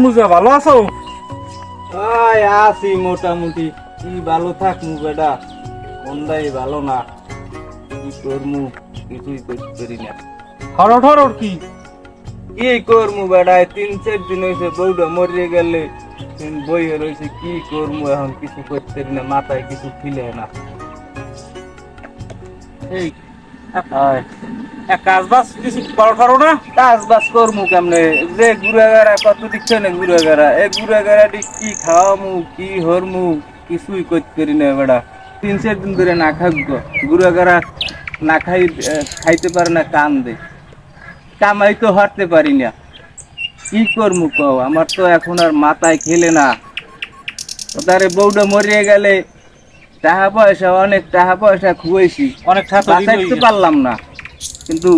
মুজা ভালো আছো? আছি মোটামুটি। কি ভালো থাকমু বেটা, মনটাই ভালো না। কি করমু কিছুই করতে পারি না। হরর কি? কি করমু বেটা, 3-4 দিন হয়েছে বউটা মরিয়ে গেলে বইয়ে রয়েছে। কি করমু এখন কিছু করতে পারি না, মাথায় কিছু ফিলে না। এই কাজ বাজ কিছু করো না? কাজ বাজ করমু কেমনে? যে গুড়াগাড়া কত দিচ্ছে না গুড়াগাড়া, এই গুড়াগাড়াটি কি খাওয়ামু কি হরমু কিছুই করতে পারি না বেটা। 3-4 দিন ধরে না খাবো, গুড়াগাড়া না খাইতে পারে না, কান দে কামাই তো হারতে পারি না। কি করমু কও, আমার তো এখন আর মাথায় খেলে না। ওদারে বউটা মরিয়ে গেলে টাকা পয়সা, অনেক টাকা পয়সা খুঁয়েছি, অনেক বাঁচাইতে পারলাম না। কিন্তু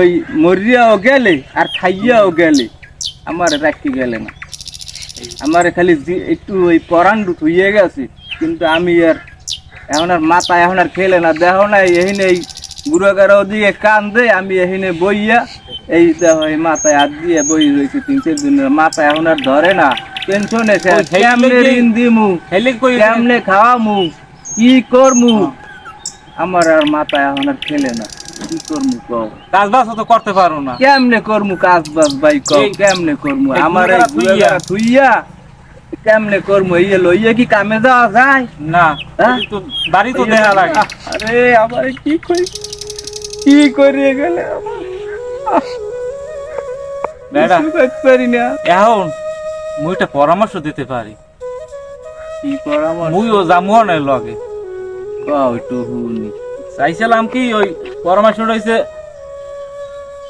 ওই মরিয়াও গেলে আর খাইয়াও গেলে আমার রাখতে গেলে না। আমার খালি একটু ওই পরান্ডু থুইয়ে গেছে, কিন্তু আমি আর এখন আর মাথা এখন আর খেলে না। দেখো না এখানে এই গুড়াগাড়াও দিয়ে কান দে, আমি এখানে বইয়া এই দেখো এই মাথায় হাত দিয়ে বই রয়েছে 3-4 দিনের। মাথা এখন আর ধরে না, টেনশনে কেমনে ঋণ দিমু, কেমনে খাওয়ামু, কি করমু, আমার আর মাথা এখন আর খেলে না। কি করমু কও? কাজ বাজ তো করতে পারো না। কেমনে করমু কাজ বাজ ভাই কও, কেমনে করমু? আমার এই গুড়াগাড়া থুইয়া কেমনে করমু? এই লইয়া কি কামে যাওয়া যায় না? তো বাড়ি তো দেখা লাগে। আরে আমার কি করিয়ে গেলে বেটা পারি না। এখন মুই একটা পরামর্শ দিতে পারি। কি পরামর্শ? মুইও জামুনের লগে কও একটু হুনি। চাইছিলাম কি ওই পরামর্শটা হইছে,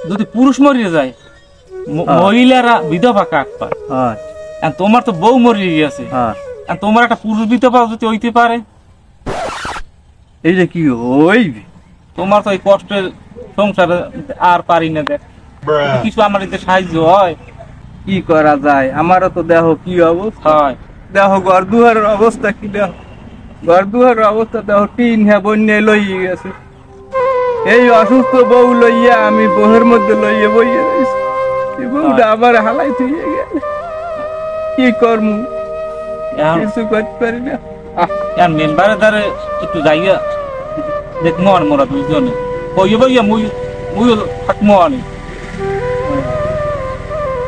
যদি পুরুষ মরিয়ে যায় মহিলারা বিধবা কাক পায়। আর তোমার তো বউ মরিয়ে গেছে, আর তোমার একটা পুরুষ বিধবা যদি হইতে পারে, এই যে কি হইবে? তোমার তো এই কষ্টের সংসারে আর পারি না। দেখ কিছু আমার এতে সাহায্য হয়। কি করা যায়? আমারও তো দেহ কি অবস্থা হয়, দেখো ঘর দুয়ারের অবস্থা কি, দেখো ঘর দুয়ারের অবস্থা দেখো, টিন হ্যাঁ বন্যায় লইয়ে গেছে। এই অসুস্থ বউ লইয়া আমি বউয়ের মধ্যে লইয়ে বইয়ে রয়েছি। বউটা আবার হালাই থুইয়ে গেল, কি করমু কিছু করতে পারি না। মেম্বারের দ্বারে একটু যাইয়া দেখবো আর মোরা দুইজনে বইয়ে বইয়া মুই থাকবো আনি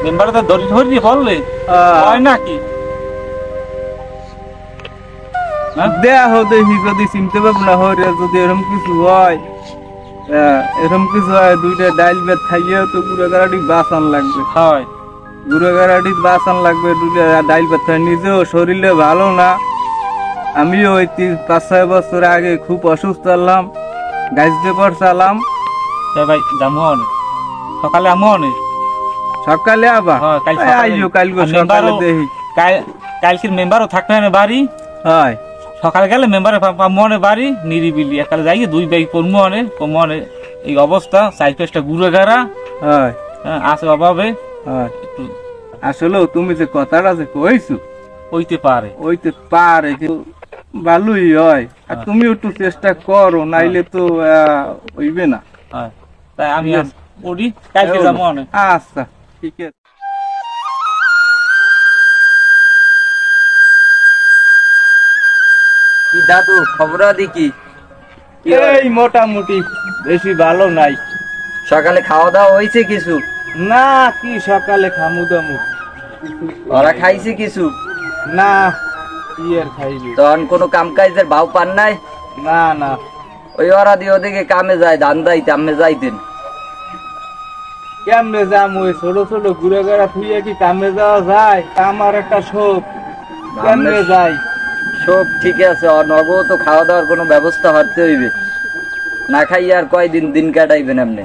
মেম্বারের দ্বার ধরি ধরিয়ে বললে হয় নাকি? দেহ দেখি যদি চিনতে পারবো না হরে, যদি এরকম কিছু হয়, এরকম কিছু হয়, 2টা ডাইল বেত খাইয়েও তো গুড়াগাড়াটি বাঁচান লাগবে। হয় গুড়াগাড়াটি বাঁচান লাগবে, 2টা ডাইল বেত খাই। নিজেও শরীরে ভালো না, আমিও ওই 5-6 বছর আগে খুব অসুস্থ হলাম, গাইজতে পড়ছালাম। ভাই যাবো অনেক সকালে আমো অনেক সকালে আবার আইও, কালকে সকালে দেখি। কালকের মেম্বারও থাকবে না বাড়ি, হয় সকালে গেলে মেম্বারের মনে বাড়ি নিরিবিলি একালে যাই 2 ব্যাগ কমু অনে এই অবস্থা 4-5টা গুড়াগাড়া হয় আছে অভাবে। আসলে তুমি যে কথাটা যে কইছো হইতে পারে ভালোই হয়। আর তুমি একটু চেষ্টা করো, নাইলে তো হইবে না। তাই আমি ওডি কালকে যাবো অনেক। আচ্ছা ঠিক আছে। কি দাদু খবর দেখি? এই মোটামুটি, বেশি ভালো নাই। সকালে খাওয়া দাওয়া হয়েছে কিছু? না, কি সকালে খামু দামু, ওরা খাইছে কিছু? না, কি আর খাইবে? তখন কোনো কাম কাজের ভাও পান নাই? না ওই ওরা দিয়ে ওদিকে কামে যায়, ধান দাইতে আমি যাইতেন। কেমনে যাম? ওই ছোট ছোট গুড়াগাড়া থুইয়া কি কামে যাওয়া যায়? আমার একটা শোক, কেমনে যাই? সব ঠিক আছে, নগদ তো খাওয়া দাওয়ার কোনো ব্যবস্থা হতে হইবে, না খাই আর কয়দিন দিন কাটাইবেন আপনি?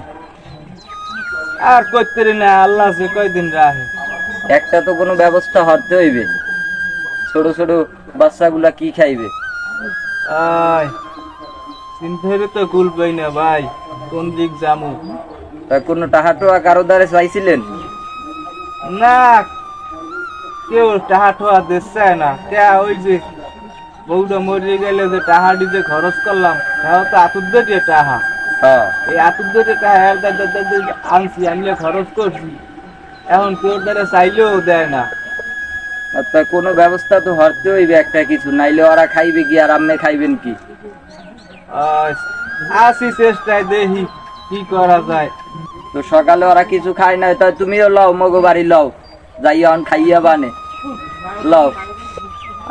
আর করতে না, আল্লাহ সে কয়দিন রাহে, একটা তো কোনো ব্যবস্থা হতে হইবে। ছোট ছোট বাচ্চাগুলা কি খাইবে? চিন্তারে তো কুল পাই না ভাই, কোন দিক যামু? তা কোনো টাহা টোয়া কারো দ্বারে চাইছিলেন? না, কেউ টাহা টোয়া দিচ্ছে না। ওই যে বউটা মরিয়ে গেলে যে টাহাটি যে খরচ করলাম, তাও তো আতুর দিয়ে টাহা। এই আতুর দিয়ে টাহা আনছি, আনলে খরচ করছি, এখন কেউ তারা চাইলেও দেয় না। তা কোনো ব্যবস্থা তো হতে হইবে একটা কিছু, নাইলে ওরা খাইবে কি আর আপনি খাইবেন কি? আসি চেষ্টায় দেখি কি করা যায়। তো সকালে ওরা কিছু খায় না, তা তুমিও লও মগো বাড়ি লও, যাই অন খাইয়া বানে লও।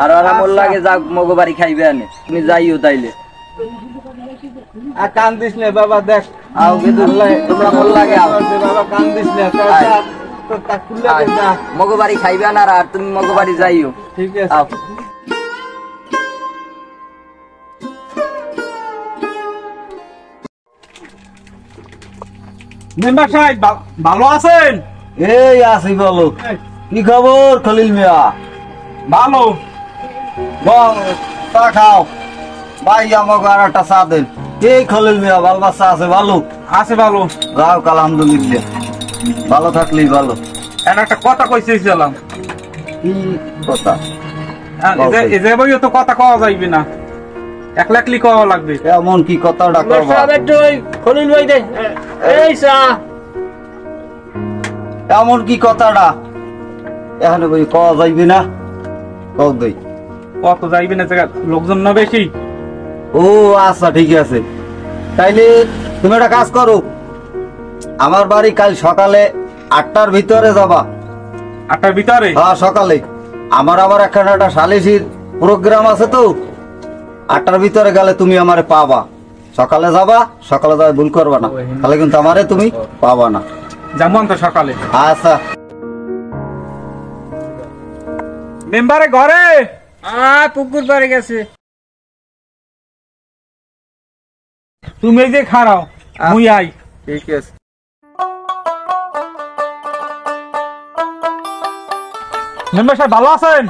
আর ওরা মোর লাগে যাক মগো বাড়ি খাইবে আনে, তুমি যাইও তাইলে। আর কান্দিস না বাবা, দেখ আও কিন্তু তোমরা মোর লাগে আও বাবা, কান্দিস না, তোর তা খুলে দে যা। মগো বাড়ি খাইবে না আর তুমি মগো বাড়ি যাইও। ঠিক আছে। আও। মেম্বার সাহেব ভালো আছেন? এই আছি, বলো কি খবর খলিল মিয়া? ভালো। চা খাও ভাই, আমাকে আর একটা চা দেন। এই খলিল মিয়া, বাল বাচ্চা আছে ভালো? আছে ভালো। যাও, আলহামদুলিল্লাহ, ভালো থাকলেই ভালো। একটা কথা কইছিলাম। কি কথা? এই যে বইও তো কথা কওয়া যাইবে না, একলা একলি কওয়া লাগবে। এমন কি কথাটা করবা? খলিল ভাই দে এই চা। এমন কি কথাটা এখানে বই কওয়া যাইবে না? কও দেই। কত যাইবে না, জায়গা লোকজন না বেশি। ও আচ্ছা, ঠিক আছে। তাইলে তুমি একটা কাজ করো, আমার বাড়ি কাল সকালে 8টার ভিতরে যাবা। 8টার ভিতরে? হ্যাঁ, সকালে। আমার আবার এখানে একটা সালিশির প্রোগ্রাম আছে, তো 8টার ভিতরে গেলে তুমি আমারে পাবা। সকালে যাবা, সকালে যাবে, ভুল করবা না, তাহলে কিন্তু আমারে তুমি পাবা না। যেমন তো সকালে। আচ্ছা। মেম্বারে ঘরে? পুকুর পাড়ে গেছে। তুমি এই যে খাড়াও, মুই আই। ঠিক আছে। মেম্বার সাহেব ভালো আছেন?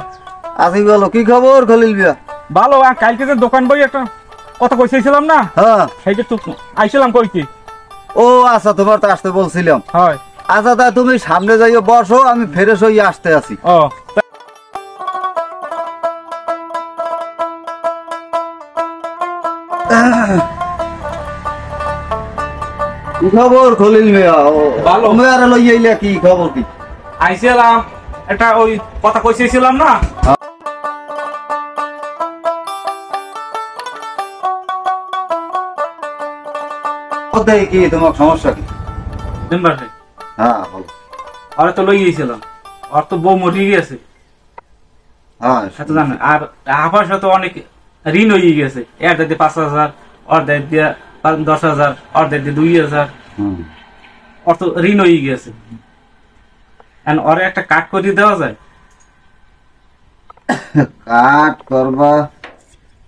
আসি, বলো কি খবর খলিল মিয়া? ভালো। আর কালকে যে দোকান বই একটা কথা কইছিলাম না, হ্যাঁ। সেইটা তো আইছিলাম কইতে। ও আচ্ছা, তোমার তো আসতে বলছিলাম। হয়। আচ্ছা, তা তুমি সামনে যাইও, বসো, আমি ফ্রেশ হয়ে আসতে আছি। ও কি খবর খলিল মিয়া? ভালো। তুমি আর লই আইলা, কি খবর কি? আইছিলাম একটা ওই কথা কইছিলাম না। কোথায় কি তোমার সমস্যা কি? মেম্বার সাহেব হ্যাঁ, বলো। আর তো লই গেছিলাম, আর তো বউ মরে গেছে, হ্যাঁ, সাথে জানেন। আর আপার সাথে অনেক ঋণ হয়ে গেছে। এর দিয়ে 5,000, অর্ধেক দিয়ে 10,000, অর্ধেক দিয়ে 2,000, হুম। ওর তো ঋণ হয়ে গেছে। ওরে একটা কাট করে দেওয়া যায়? কাট করবা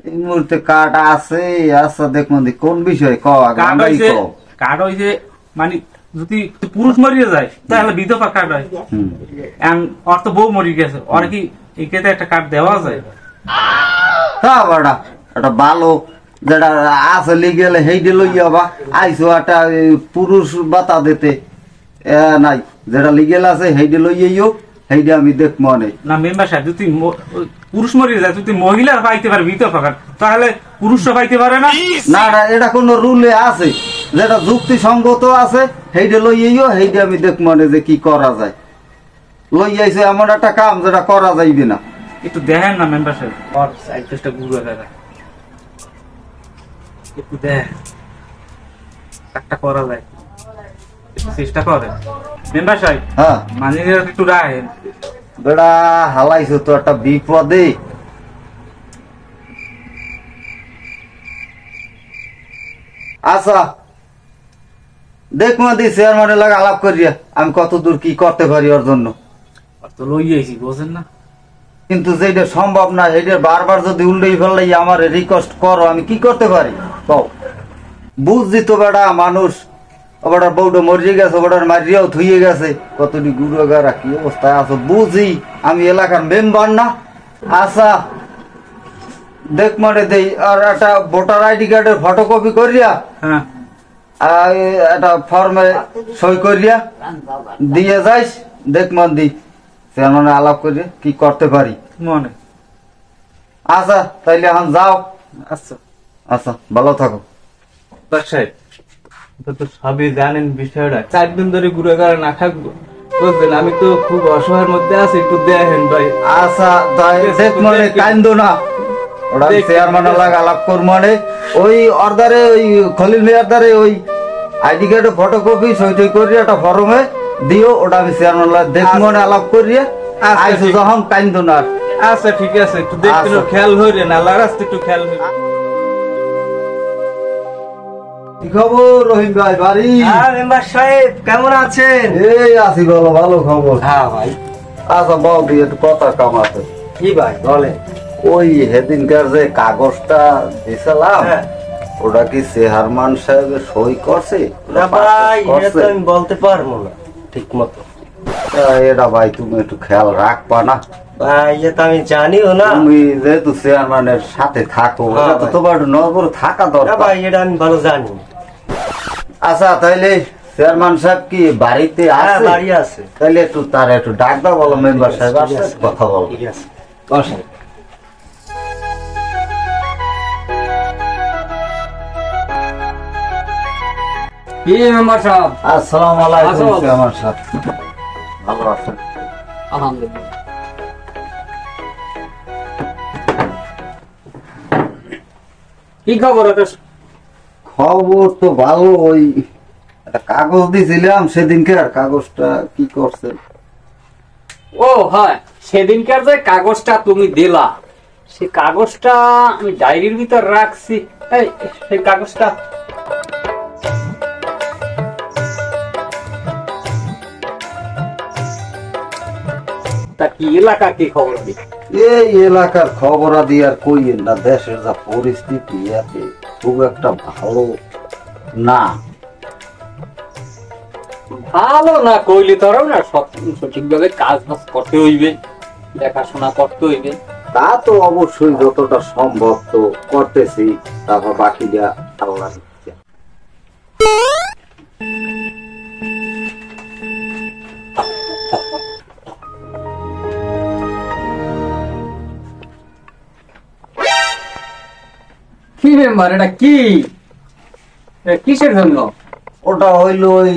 এই মুহূর্তে? কাট আছে? আচ্ছা, দেখুন কোন বিষয় কাট হইছে, কাট হইছে মানে যদি পুরুষ মরিয়ে যায় তাহলে বিধবা কাট হয়। ওর তো বউ মরি গেছে, ওর কি এই ক্ষেত্রে একটা কাট দেওয়া যায়? তা বাড়া একটা ভালো যেটা আছে লিগেলে হেইডে লইয়া বা আইসো একটা পুরুষ বাতা দিতে নাই, যেটা লিগেল আছে হেইডে লইয়াইও, হেইডে আমি দেখ মনে না। মেম্বার সাহেব যদি পুরুষ মরিয়ে যায়, যদি মহিলা পাইতে পারে বিধবা কাট, তাহলে পুরুষরা পাইতে পারে না? না না, এটা কোন রুলে আছে যেটা যুক্তিসঙ্গত আছে, হেইডে লইয়াইও, হেইডে আমি দেখ মনে যে কি করা যায়। লইয়াইছে এমন একটা কাম যেটা করা যাইবে না। একটু দেখেন না মেম্বার সাহেব, ওর সাইড চেষ্টা ঘুরে ফেরা একটু দেখ, একটা করা যায়, একটু চেষ্টা করে মেম্বার সাহেব। হ্যাঁ, মাঝে একটু রাখেন। বেড়া হালাইছো তো একটা বিপদে। আচ্ছা, দেখবো দি চেয়ারম্যানের লাগে আলাপ করিয়া আমি কত দূর কি করতে পারি ওর জন্য। আর তো লইয়েছি, বোঝেন না? কিন্তু যেটা সম্ভব না, এটা বারবার যদি উল্টেই ফেললে আমার রিকোয়েস্ট করো, আমি কি করতে পারি কও? বুঝছি তো বেড়া, মানুষ ওটার বউটা মরিয়ে গেছে, ওটার মারিয়াও থুয়ে গেছে, কতটি গুড়াগারা কি অবস্থায় আছো বুঝি, আমি এলাকার মেম্বার না। আচ্ছা, দেখ মানে দেই, আর একটা ভোটার আইডি কার্ডের ফটোকপি করিয়া হ্যাঁ, একটা ফর্মে সই করিয়া দিয়ে যাইস, দেখ মন দি চেয়ারম্যানে আলাপ করিয়া কি করতে পারি মনে। আচ্ছা, তাইলে এখন যাও। আচ্ছা আচ্ছা, ভালো থাকো। সাহেব তো সবই জানেন বিষয়টা, 4 দিন ধরে ঘুরে গেলে না থাকবো, বুঝলেন আমি তো খুব অসহায়ের মধ্যে আছি, একটু দেখেন ভাই। আচ্ছা তাই দেখ মানে কান্দো না, ওটা চেয়ারম্যান লাগা আলাপ কর মানে ওই অর্ডারে ওই খলিল মিয়ার দ্বারে ওই আইডি কার্ডে ফটোকপি সই করি একটা ফর্মে দিও, ওটা আমি চেয়ারম্যান লাগা দেখ মনে আলাপ করিয়ে আইসো যখন কান্দো না। আচ্ছা ঠিক আছে, একটু দেখতে খেয়াল হইরে না, আল্লাহর রাস্তায় একটু খেয়াল হইরে। কি খবর রহিম ভাই বাড়ি? মেম্বার সাহেব কেমন আছেন? এই আছি ভালো, ভালো খবর। হ্যাঁ ভাই। আচ্ছা বাবু দিয়ে একটু কথা কাম আছে। কি ভাই বলেন? ওই সেদিনকার যে কাগজটা দিয়েছিলাম ওটা কি চেয়ারম্যান সাহেব সই করছে? না ভাই, এটা তো আমি বলতে পারবো না ঠিক মতো। এটা ভাই তুমি একটু খেয়াল রাখবা না ভাই, এটা আমি জানিও না। তুমি যেহেতু চেয়ারম্যানের সাথে থাকো, এটা তো তোমার একটু নজর থাকা দরকার। ভাই এটা আমি ভালো জানি। আচ্ছা তাইলে চেয়ারম্যান সাহেব কি বাড়িতে আছে? বাড়ি আছে। তাইলে একটু তার একটু ডাক দাও, বলো মেম্বার সাহেব আসছে কথা বলো। ঠিক আছে বসেন। কি মেম্বার সাহেব? আসসালামু আলাইকুম আসসালাম। চেয়ারম্যান সাহেব, ভালো আছেন? আলহামদুলিল্লাহ। কি খবর? খবর তো ভালো। ওই একটা কাগজ দিয়েছিলাম সেদিনকে, আর কাগজটা কি করছেন? ও হ্যাঁ, সেদিনকার যে কাগজটা তুমি দিলা, সে কাগজটা আমি ডায়েরির ভিতর রাখছি। এই, সেই কাগজটা তা কি এলাকা কি খবর দি? এই এলাকার খবরাদি আর কইয়েন না, দেশের যা পরিস্থিতি আছে খুব একটা ভালো না। ভালো না কইলে তোরাও না সঠিকভাবে কাজ বাজ করতে হইবে, দেখাশোনা করতে হইবে। তা তো অবশ্যই যতটা সম্ভব তো করতেছি, তারপর বাকিটা আল্লাহ ইচ্ছা। কি মেম্বার, এটা কি? এটা কিসের জন্য? ওটা হইল ওই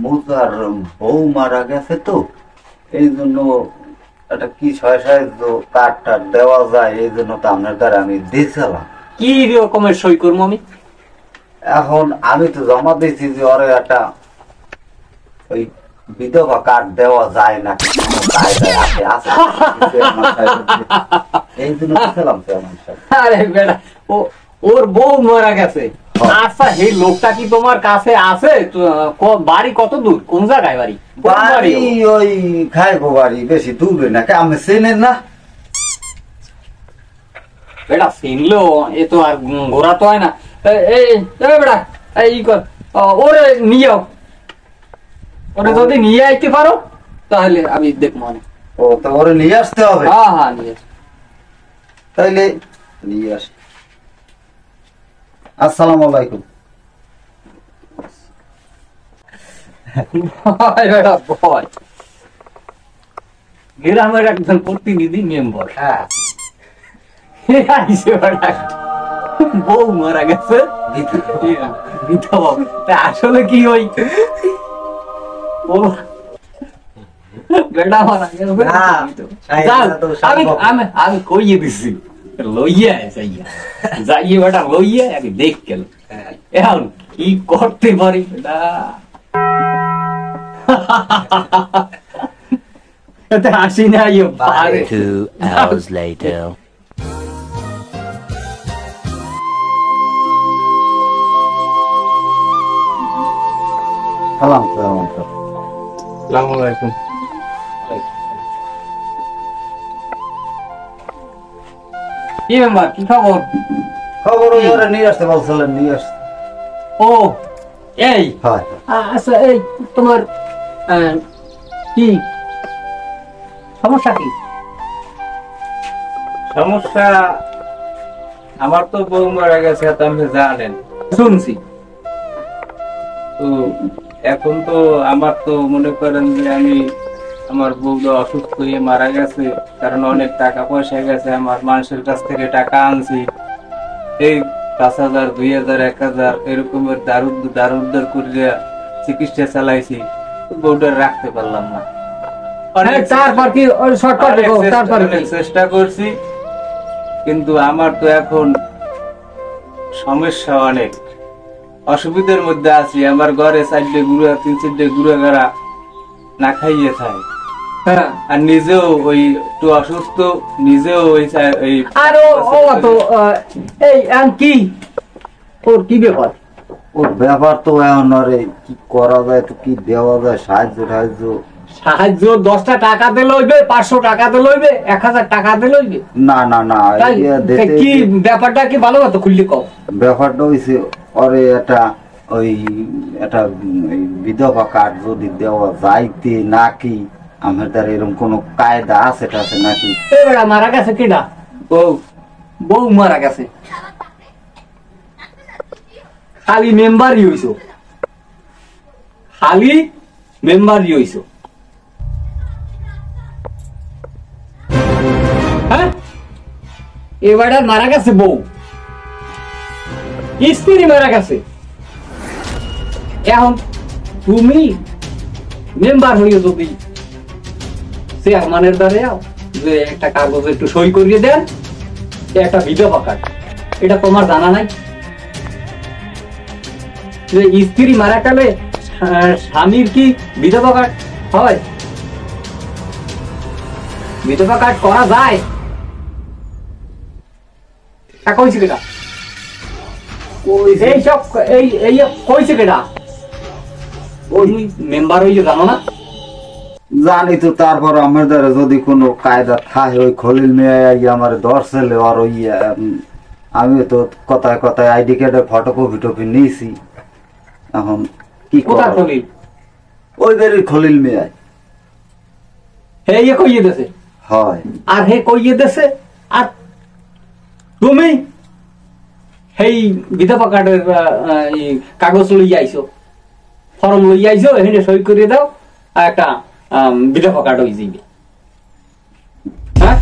মুজার বউ মারা গেছে তো, এই জন্য একটা কি ছয় সাহায্য কার্ডটা দেওয়া যায়, এই জন্য তো আপনার দ্বারা আমি দিয়েছিলাম। কি রকমের সই করবো আমি? এখন আমি তো জমা দিয়েছি যে ওরে একটা ওই বিধবা কার্ড দেওয়া যায় না, কোনো কায়দায় আছে এই জন্য দিয়েছিলাম চেয়ারম্যান সাহেব। আরে বেটা, ওর বউ মারা গেছে। আচ্ছা, এই লোকটা কি তোমার কাছে আছে? বাড়ি কত দূর? কোন জায়গায় বাড়ি? বাড়ি ওই খাইবো বাড়ি, বেশি দূরে না। আমি চেনেন না? বেটা চিনলো, এ তো আর ঘোরা তো হয় না। এই বেটা, এই কর, ওরে নিয়েও, ওরে যদি নিয়ে আইতে পারো তাহলে আমি দেখবো। ও তো ওরে নিয়ে আসতে হবে? হ্যাঁ হ্যাঁ, নিয়ে তাইলে নিয়ে আস। আসসালামু আলাইকুম। বেটা ভয়, গ্রামের একজন প্রতিনিধি মেম্বার। হ্যাঁ, বউ মারা গেছে, আসলে কি ওই বেটা মারা গেছে। আমি কইয়ে দিছি লইয়া যাইয়া যাইয়ে বেটা লইয়া আমি দেখ গেল এখন কি করতে পারি বেটা। হাসি না 2 hours later. সালাম সালাম। আসসালামু আলাইকুম। কি মেম্বার, কি খবর? খবর ওই ওরে নিয়ে আসতে বলছিলেন, নিয়ে আসতে। ও এই, হয় আচ্ছা, এই তোমার কি সমস্যা? কি সমস্যা? আমার তো বউ মারা গেছে, তা আপনি জানেন, শুনছি। তো এখন তো আমার তো মনে করেন যে আমি আমার বউ অসুস্থ হয়ে মারা গেছে, কারণ অনেক টাকা পয়সা গেছে, আমার মানুষের কাছ থেকে টাকা আনছি, এই 5,000 2,000 1,000 এরকমের দারুদ্দার করে চিকিৎসা চালাইছি। বউটা রাখতে পারলাম না। হ্যাঁ, তারপর কি ওই শর্টকাট দেখো, তারপর অনেক চেষ্টা করছি, কিন্তু আমার তো এখন সমস্যা অনেক, অসুবিধার মধ্যে আছি। আমার ঘরে 3-4টে গুড়া না খাইয়ে থাকে, হ্যাঁ। আর নিজেও ওই একটু অসুস্থ, নিজেও ওই আর ও তো এই কি ওর কি ব্যাপার? ওর ব্যাপার তো এখন আরে কি করা যায়, তো কি দেওয়া যায়, সাহায্য সাহায্য 10টা টাকা দিলে হইবে, 500 টাকা দিলে হইবে, 1000 টাকা দিলে হইবে? না না না, তাই? কি দিতে ব্যাপারটা কি ভালো মতো খুললি কও। ব্যাপারটা হইছে ওরে ওই বিধবা কার্ড যদি দেওয়া যাইতে নাকি, আমার দ্বারা এরকম কোন কায়দা আছে নাকি? এবারে মারা গেছে কিনা? বউ মারা গেছে, খালি মেম্বারই হইছো, খালি মেম্বারই হইছো। হ্যাঁ, এবারে মারা গেছে বউ, স্ত্রী মারা গেছে, এখন তুমি মেম্বার হইয়া যদি চেয়ারম্যানের দ্বারে যে একটা কাগজ একটু সই করিয়ে দেন, একটা বিধবা কার্ড, এটা তোমার জানা নাই? যে স্ত্রী মারা গেলে স্বামীর কি বিধবা কার্ড হয়? বিধবা কার্ড করা যায়? কইছে কেটা? এই সব এই কইছে কেটা? ওই মেম্বার হইয়া জানো না? জানি তো, তারপর আমার দ্বারা যদি কোনো কায়দা থাকে, ওই খলিল মেয়ে আমার ধরছিল, আর ওই আমি তো কথায় কথায় আইডি কার্ডের ফটোকপি নিয়েছি, এখন কি কোথায় খলিল? ওই বেরির খলিল মেয়ে হে কইয়ে দেছে হয়, আর হে কইয়ে দেছে, আর তুমি সেই বিধবা কার্ডের কাগজ লই আইছো, ফর্ম লই আইছো, এখানে সই করে দাও, আর একটা বিধবা কার্ড হয়ে যাবে। হ্যাঁ,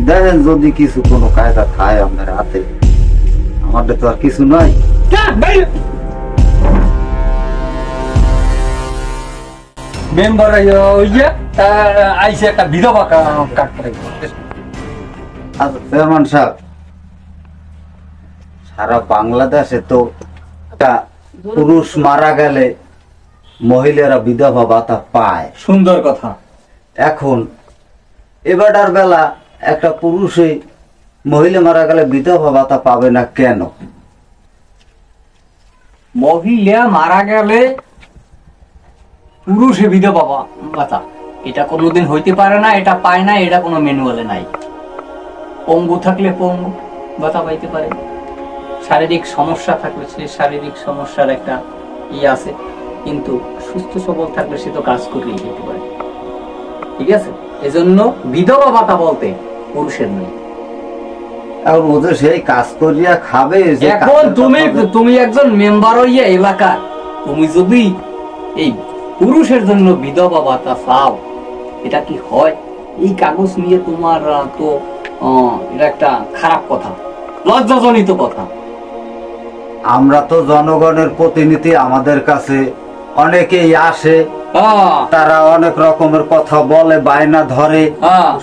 দেখেন যদি কিছু কোনো কায়দা থাকে আপনার হাতে, আমাদের তো আর কিছু নাই। মেম্বার আইসে একটা বিধবা কার্ড করে। আচ্ছা চেয়ারম্যান সাহেব, সারা বাংলাদেশে তো একটা পুরুষ মারা গেলে মহিলারা বিধবা ভাতা পায়, সুন্দর কথা। এখন এবারটার বেলা একটা পুরুষে মহিলা মারা গেলে বিধবা ভাতা পাবে না কেন? মহিলা মারা গেলে পুরুষে বিধবা ভাতা, এটা কোনোদিন হইতে পারে না, এটা পায় না, এটা কোনো ম্যানুয়ালে নাই। পঙ্গু থাকলে পঙ্গু ভাতা পাইতে পারে, শারীরিক সমস্যা থাকলে সে শারীরিক সমস্যার একটা আছে, কিন্তু সুস্থ সবল থাকলে সে তো কাজ করেই যেতে পারে, ঠিক আছে? এজন্য বিধবা ভাতা বলতে পুরুষের নেই। এখন ও যে সেই কাজ করিয়া খাবে, এখন তুমি একজন মেম্বার হইয়া এলাকা, তুমি যদি এই পুরুষের জন্য বিধবা ভাতা চাও, এটা কি হয়? এই কাগজ নিয়ে তোমার তো এটা একটা খারাপ কথা, লজ্জাজনিত কথা। আমরা তো জনগণের প্রতিনিধি, আমাদের কাছে অনেকেই আসে, তারা অনেক রকমের কথা বলে, বায়না ধরে,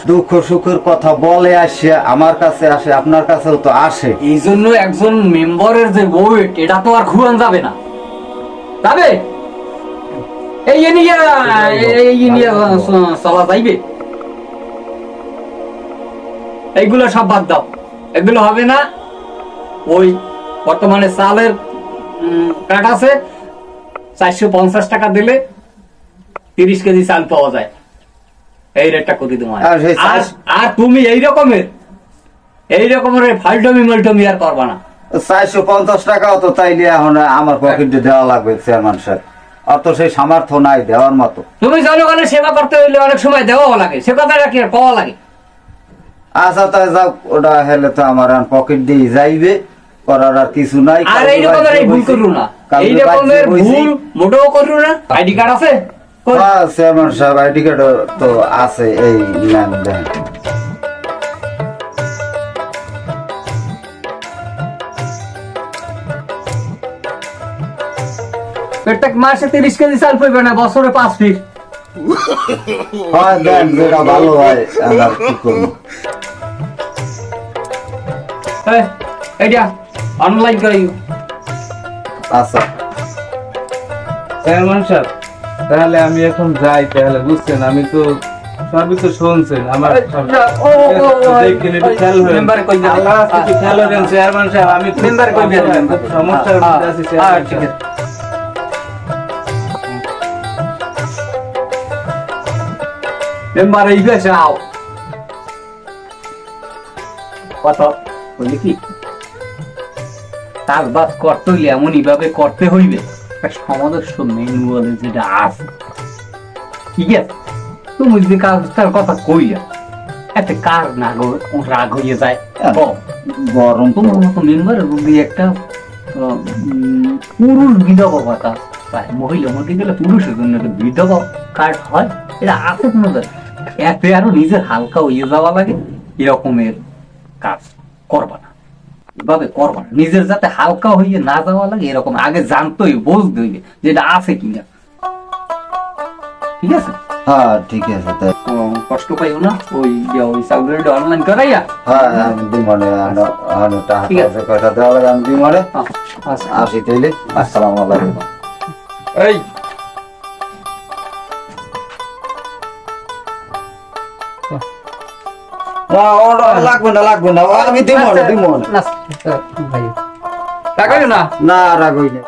দুঃখ সুখের কথা বলে, আসে আমার কাছে আসে, আপনার কাছেও তো আসে। এই জন্য একজন মেম্বারের যে ওয়েট, এটা তো আর খুয়ান যাবে না, যাবে? এই নিয়ে চলা যাইবে? এইগুলো সব বাদ দাও, এগুলো হবে না। ওই বর্তমানে চালের কাঠ আছে, 450 টাকা দিলে 30 কেজি চাল পাওয়া যায়, এই রেটটা করি তোমার। আর তুমি এই রকমের ফালটমি মালটমি আর করবা না। 450 টাকাও তো তাইলে এখন আমার পকেটে দেওয়া লাগবে চেয়ারম্যান সাহেব, অত সেই সামর্থ্য নাই দেওয়ার মতো। তুমি জনগণের সেবা করতে হইলে অনেক সময় দেওয়াও লাগে, সে কথাটা কি আর পাওয়া লাগে? আচ্ছা তাই যাও, ওটা হেলে তো আমার পকেট দিয়ে যাইবে, করার আর কিছু নাই। আর এই রকমের ভুল করু না, এই রকমের ভুল মোটেও করু না। আইডি কার্ড আছে? চেয়ারম্যান সাহেব আইডি কার্ড তো আছে, এই নেন দেন। প্রত্যেক মাসে 30 কেজি চাল পাইবে না, বছরে 5 ফিট। হয় দেন যেটা ভালো হয় আমরা কি করব। এই, এইটা অনলাইন করি। আচ্ছা চেয়ারম্যান সাহেব, তাহলে আমি এখন যাই। তাহলে বুঝছেন, আমি তো সবই তো শুনছেন আমার মেম্বারে কই দিবেন? খেয়াল রাখেন চেয়ারম্যান সাহেব। আমি মেম্বারে কই দিবেন? সমস্যার মধ্যে আছি চেয়ারম্যান ঠিক সাহেব। আছে। মেম্বারে ইবে যাও। কত বলি কি কাজ বাজ করতে হইলে এমনই ভাবে করতে হইবে, একটা সমাদর্শ ম্যানুয়ালে যেটা আছে, ঠিক আছে? তুমি যদি কাজটার কথা কইয়া এতে কার না রাগ হইয়া যায়, গরম তো তোমার মতো মেম্বারের যদি একটা পুরুষ বিধবা ভাতা পায়, মহিলা মধ্যে গেলে পুরুষের জন্য একটা বিধবা কার্ড হয়, এটা আছে তোমাদের। এতে আরো নিজের হালকা হইয়ে যাওয়া লাগে, এরকমের কাজ করবা না, এভাবে করবা না। নিজের যাতে হালকা হইয়ে না যাওয়া লাগে এরকম আগে জানতে হইবে, বুঝতে হইবে যেটা আছে কিনা, ঠিক আছে? হ্যাঁ ঠিক আছে তাই। কষ্ট পাইও না, ওই সাবজেক্টটা অনলাইন করাইয়া। হ্যাঁ আমি দিমনে আনো টাকা ঠিক আছে। কয়টা দেওয়া লাগে আমি দিমনে আচ্ছা আসি তাইলে। আসসালামু আলাইকুম। এই লাগবে না লাগবে না, আমি দিমনে না, ভাই রাগাইও না। না রাগই না।